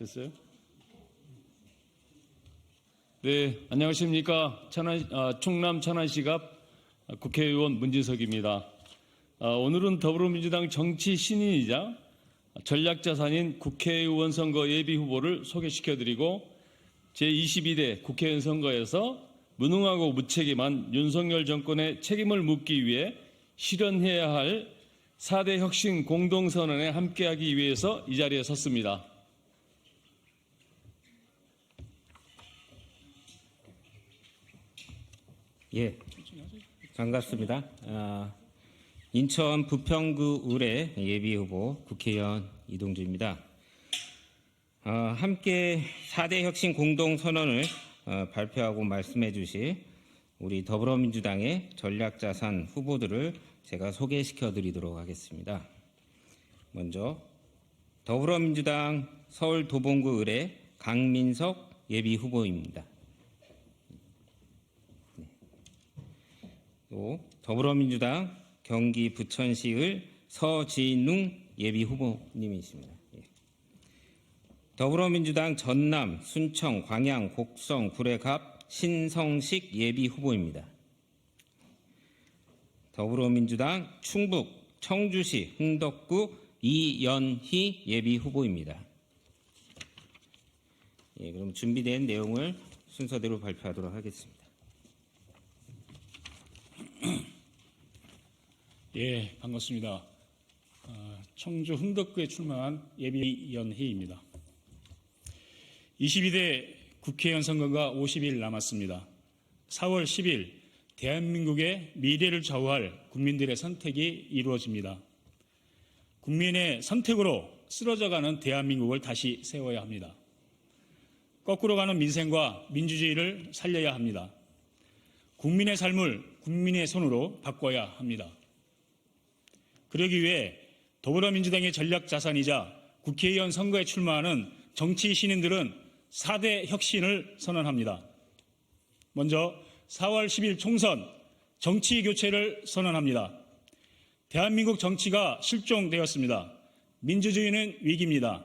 됐어요? 네, 안녕하십니까. 충남 천안시갑 국회의원 문진석입니다. 오늘은 더불어민주당 정치 신인이자 전략자산인 국회의원 선거 예비 후보를 소개시켜드리고 제22대 국회의원 선거에서 무능하고 무책임한 윤석열 정권의 책임을 묻기 위해 실현해야 할 4대 혁신 공동선언에 함께하기 위해서 이 자리에 섰습니다. 예, 반갑습니다. 인천 부평구 의뢰 예비후보 국회의원 이동주입니다. 함께 4대 혁신 공동선언을 발표하고 말씀해 주실 우리 더불어민주당의 전략자산 후보들을 제가 소개시켜 드리도록 하겠습니다. 먼저 더불어민주당 서울도봉구 의뢰 강민석 예비후보입니다. 또 더불어민주당 경기 부천시의 서진웅 예비후보님이십니다. 더불어민주당 전남, 순청, 광양, 곡성, 구례갑 신성식 예비후보입니다. 더불어민주당 충북, 청주시, 흥덕구 이연희 예비후보입니다. 그럼 준비된 내용을 순서대로 발표하도록 하겠습니다. 예, 반갑습니다. 청주 흥덕구에 출마한 예비연희입니다. 22대 국회의원 선거가 50일 남았습니다. 4월 10일 대한민국의 미래를 좌우할 국민들의 선택이 이루어집니다. 국민의 선택으로 쓰러져가는 대한민국을 다시 세워야 합니다. 거꾸로 가는 민생과 민주주의를 살려야 합니다. 국민의 삶을 국민의 손으로 바꿔야 합니다. 그러기 위해 더불어민주당의 전략자산이자 국회의원 선거에 출마하는 정치 신인들은 4대 혁신을 선언합니다. 먼저 4월 10일 총선 정치 교체를 선언합니다. 대한민국 정치가 실종되었습니다. 민주주의는 위기입니다.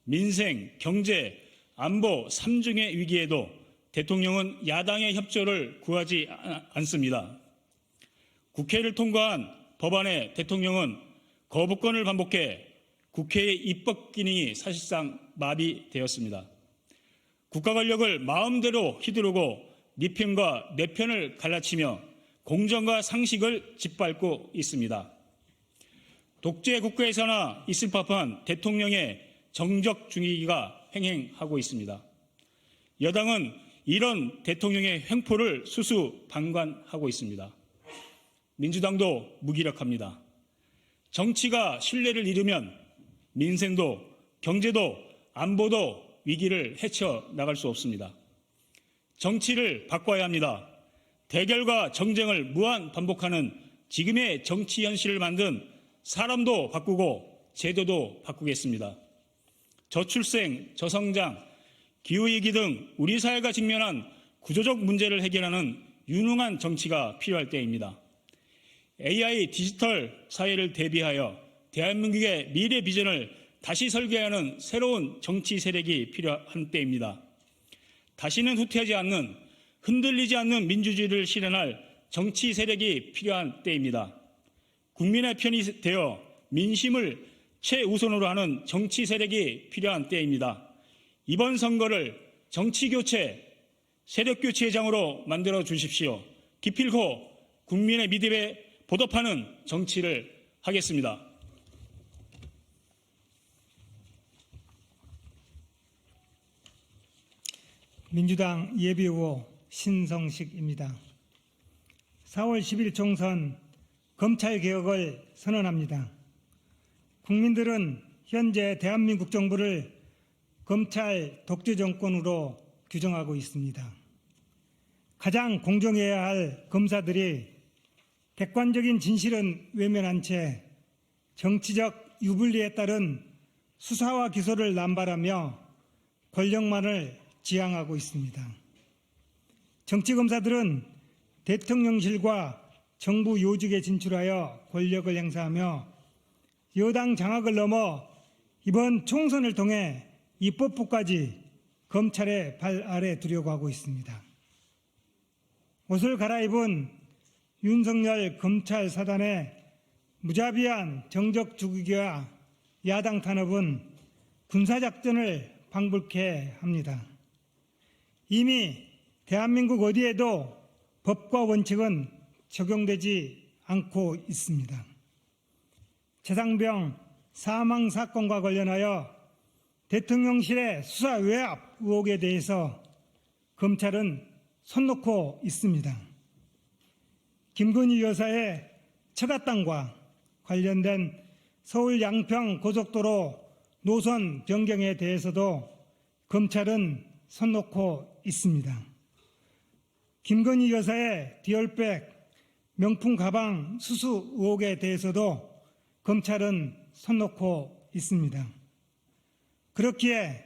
민생, 경제, 안보 3중의 위기에도 대통령은 야당의 협조를 구하지 않습니다. 국회를 통과한 법안에 대통령은 거부권을 반복해 국회의 입법 기능이 사실상 마비되었습니다. 국가 권력을 마음대로 휘두르고 네 편과 내 편을 갈라치며 공정과 상식을 짓밟고 있습니다. 독재 국가에서나 있을 법한 대통령의 정적 중위기가 횡행하고 있습니다. 여당은 이런 대통령의 횡포를 수수방관하고 있습니다. 민주당도 무기력합니다. 정치가 신뢰를 잃으면 민생도 경제도 안보도 위기를 헤쳐나갈 수 없습니다. 정치를 바꿔야 합니다. 대결과 정쟁을 무한 반복하는 지금의 정치 현실을 만든 사람도 바꾸고 제도도 바꾸겠습니다. 저출생, 저성장, 기후위기 등 우리 사회가 직면한 구조적 문제를 해결하는 유능한 정치가 필요할 때입니다. AI 디지털 사회를 대비하여 대한민국의 미래 비전을 다시 설계하는 새로운 정치 세력이 필요한 때입니다. 다시는 후퇴하지 않는, 흔들리지 않는 민주주의를 실현할 정치 세력이 필요한 때입니다. 국민의 편이 되어 민심을 최우선으로 하는 정치 세력이 필요한 때입니다. 이번 선거를 정치교체, 세력교체의 장으로 만들어 주십시오. 기필코 국민의 믿음에 보답하는 정치를 하겠습니다. 민주당 예비후보 신성식입니다. 4월 10일 총선 검찰개혁을 선언합니다. 국민들은 현재 대한민국 정부를 검찰 독재 정권으로 규정하고 있습니다. 가장 공정해야 할 검사들이 객관적인 진실은 외면한 채 정치적 유불리에 따른 수사와 기소를 남발하며 권력만을 지향하고 있습니다. 정치검사들은 대통령실과 정부 요직에 진출하여 권력을 행사하며 여당 장악을 넘어 이번 총선을 통해 입법부까지 검찰의 발 아래 두려고 하고 있습니다. 옷을 갈아입은 윤석열 검찰 사단의 무자비한 정적 죽이기와 야당 탄압은 군사작전을 방불케 합니다. 이미 대한민국 어디에도 법과 원칙은 적용되지 않고 있습니다. 최상병 사망 사건과 관련하여 대통령실의 수사 외압 의혹에 대해서 검찰은 손 놓고 있습니다. 김건희 여사의 처갓당과 관련된 서울 양평 고속도로 노선 변경에 대해서도 검찰은 손 놓고 있습니다. 김건희 여사의 디올백 명품 가방 수수 의혹에 대해서도 검찰은 손 놓고 있습니다. 그렇기에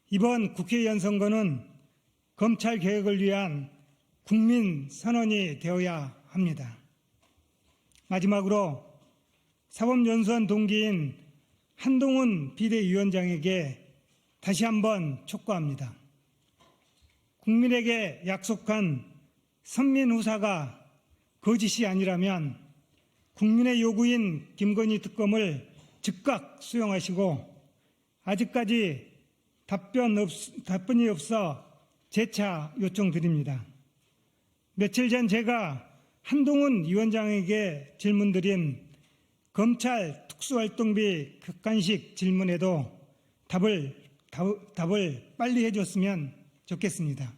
이번 국회의원 선거는 검찰 개혁을 위한 국민 선언이 되어야 합니다. 마지막으로 사법연수원 동기인 한동훈 비대위원장에게 다시 한번 촉구합니다. 국민에게 약속한 선민후사가 거짓이 아니라면 국민의 요구인 김건희 특검을 즉각 수용하시고 아직까지 답변이 없어 재차 요청드립니다. 며칠 전 제가 한동훈 위원장에게 질문드린 검찰 특수활동비 객관식 질문에도 답을 빨리 해줬으면 좋겠습니다.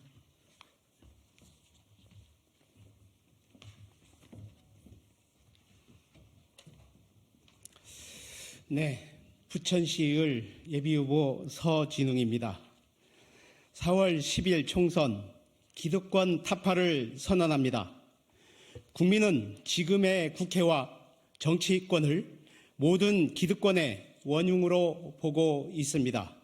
네, 부천시의회 예비후보 서진웅입니다. 4월 10일 총선 기득권 타파를 선언합니다. 국민은 지금의 국회와 정치권을 모든 기득권의 원흉으로 보고 있습니다.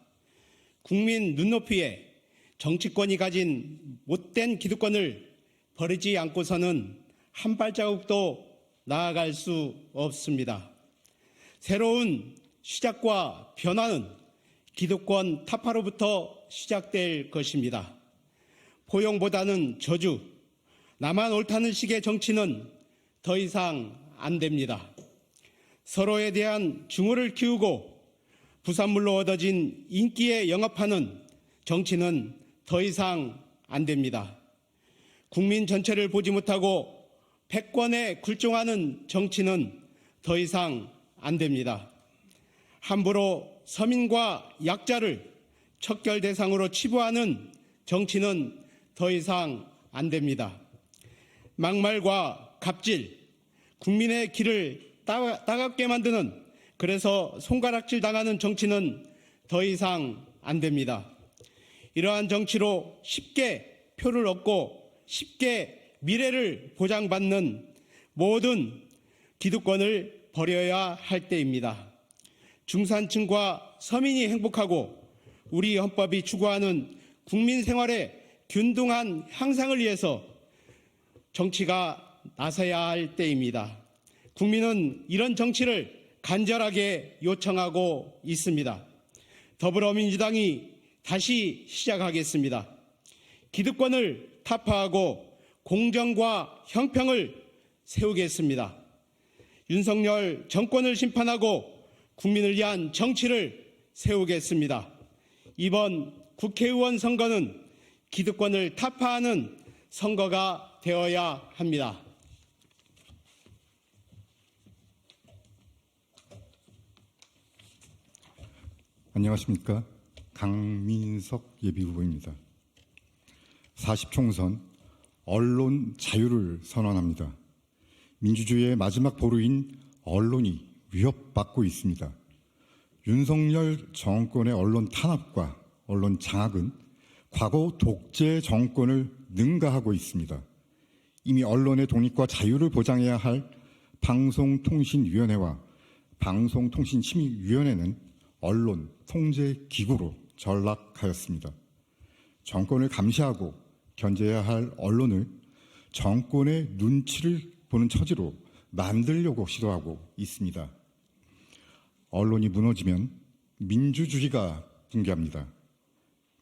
국민 눈높이에 정치권이 가진 못된 기득권을 버리지 않고서는 한 발자국도 나아갈 수 없습니다. 새로운 시작과 변화는 기득권 타파로부터 시작될 것입니다. 포용보다는 저주, 나만 옳다는 식의 정치는 더 이상 안 됩니다. 서로에 대한 증오를 키우고 부산물로 얻어진 인기에 영업하는 정치는 더 이상 안 됩니다. 국민 전체를 보지 못하고 패권에 굴종하는 정치는 더 이상 안 됩니다. 함부로 서민과 약자를 척결 대상으로 치부하는 정치는 더 이상 안 됩니다. 막말과 갑질, 국민의 길을 따갑게 만드는, 그래서 손가락질 당하는 정치는 더 이상 안 됩니다. 이러한 정치로 쉽게 표를 얻고 쉽게 미래를 보장받는 모든 기득권을 버려야 할 때입니다. 중산층과 서민이 행복하고 우리 헌법이 추구하는 국민 생활의 균등한 향상을 위해서 정치가 나서야 할 때입니다. 국민은 이런 정치를 간절하게 요청하고 있습니다. 더불어민주당이 다시 시작하겠습니다. 기득권을 타파하고 공정과 형평을 세우겠습니다. 윤석열 정권을 심판하고 국민을 위한 정치를 세우겠습니다. 이번 국회의원 선거는 기득권을 타파하는 선거가 되어야 합니다. 안녕하십니까. 강민석 예비후보입니다. 40총선 언론 자유를 선언합니다. 민주주의의 마지막 보루인 언론이 위협받고 있습니다. 윤석열 정권의 언론 탄압과 언론 장악은 과거 독재 정권을 능가하고 있습니다. 이미 언론의 독립과 자유를 보장해야 할 방송통신위원회와 방송통신심의위원회는 언론 통제기구로 전락하였습니다. 정권을 감시하고 견제해야 할 언론을 정권의 눈치를 보는 처지로 만들려고 시도하고 있습니다. 언론이 무너지면 민주주의가 붕괴합니다.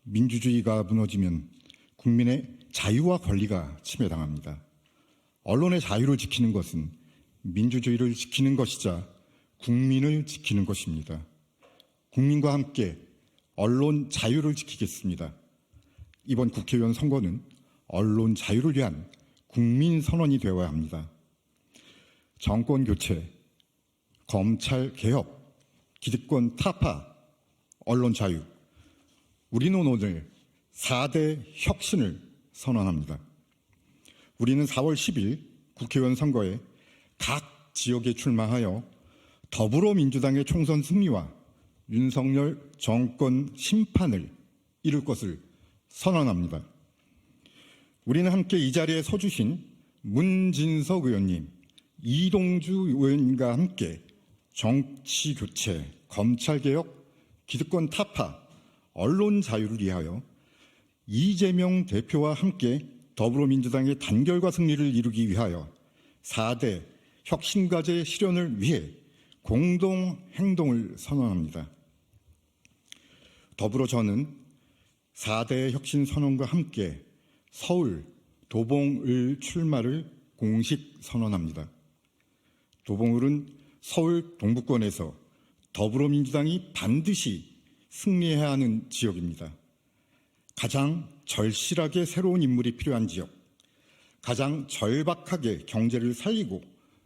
민주주의가 무너지면 국민의 자유와 권리가 침해당합니다. 언론의 자유를 지키는 것은 민주주의를 지키는 것이자 국민을 지키는 것입니다. 국민과 함께 언론 자유를 지키겠습니다. 이번 국회의원 선거는 언론 자유를 위한 국민 선언이 되어야 합니다. 정권 교체, 검찰 개혁, 기득권 타파, 언론 자유. 우리는 오늘 4대 혁신을 선언합니다. 우리는 4월 10일 국회의원 선거에 각 지역에 출마하여 더불어민주당의 총선 승리와 윤석열 정권 심판을 이룰 것을 선언합니다. 우리는 함께 이 자리에 서주신 문진석 의원님, 이동주 의원님과 함께 정치 교체, 검찰 개혁, 기득권 타파, 언론 자유를 위하여 이재명 대표와 함께 더불어민주당의 단결과 승리를 이루기 위하여 4대 혁신과제 실현을 위해 공동 행동을 선언합니다. 더불어 저는 4대 혁신 선언과 함께 서울 도봉을 출마를 공식 선언합니다. 도봉을은 서울 동부권에서 더불어민주당이 반드시 승리해야 하는 지역입니다. 가장 절실하게 새로운 인물이 필요한 지역, 가장 절박하게 경제를 살리고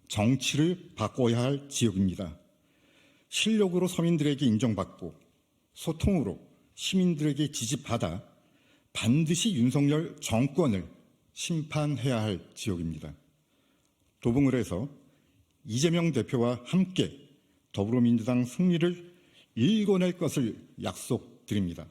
정치를 바꿔야 할 지역입니다. 실력으로 서민들에게 인정받고 소통으로 시민들에게 지지받아 반드시 윤석열 정권을 심판해야 할 지역입니다. 도봉을에서 이재명 대표와 함께 더불어민주당 승리를 일궈낼 것을 약속드립니다.